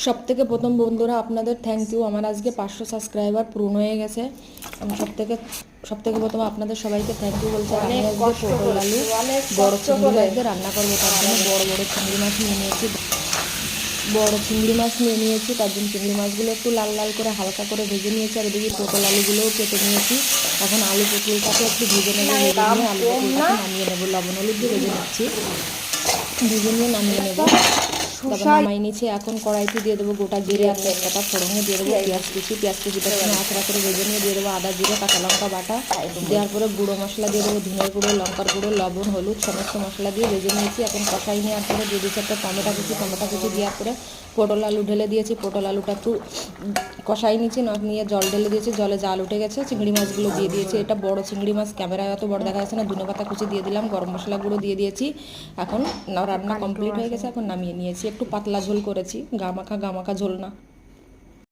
সবথেকে প্রথম বন্ধুরা আপনাদের থ্যাংক ইউ। আমার আজকে 500 সাবস্ক্রাইবার পূর্ণ হয়ে গেছে। আমি সবথেকে প্রথম আপনাদের সবাইকে থ্যাংক ইউ বলছি। আমি আজকে পটল আলু বড় চিংড়ি মাছ দিয়ে রান্না করবো। তার জন্য বড় বড় চিংড়ি মাছ নিয়ে নিয়েছি। তার জন্য চিংড়ি মাছগুলো একটু লাল লাল করে হালকা করে ভেজে নিয়েছি। আর এদিকে পটল আলুগুলোও কেটে নিয়েছি। এখন আলু পটলটাকে একটু ভেজে নেবো, ভেজে নিয়ে আলু পটলটাকে নামিয়ে নেবো। লবণ হলুদ দিয়ে ভেজে নিচ্ছি, ভেজে নিয়ে নামিয়ে নেবো। তারপর নামাই নিচ্ছি। এখন কড়াইতে দিয়ে দেবো গোটা জিরে আর তেজপাতা ফোড়নে দিয়ে দেবো পেঁয়াজ কুচিটার সঙ্গে আঁচড়া করে ভেজে নিয়ে দিয়ে দেবো আদা জিরে কাঁচা লঙ্কা বাটা। দেওয়ার পরে গুঁড়ো মশলা দিয়ে দেবো, ধনের গুঁড়ো, লঙ্কার গুঁড়ো, লবণ, হলুদ সমস্ত মশলা দিয়ে ভেজে নিয়েছি। এখন কষাই নেওয়ার পরে দিয়ে দিচ্ছি একটা টমেটো কুচি দেওয়ার পরে পটল আলু ঢেলে দিয়েছি। পটল আলুটা একটু কষাই নিয়েছি, নিয়ে জল ঢেলে দিয়েছি। জলে জাল উঠে গেছে, চিংড়ি মাছগুলো দিয়ে দিয়েছি। এটা বড় চিংড়ি মাছ, ক্যামেরায় অত বড় দেখা যাচ্ছে না। ধনেপাতা কুচি দিয়ে দিলাম, গরম মশলা গুঁড়ো দিয়ে দিয়েছি। এখন রান্না কমপ্লিট হয়ে গেছে। এখন নামিয়ে নিয়েছি। একটু পাতলা ঝোল করেছি, গামাখা ঝোল না।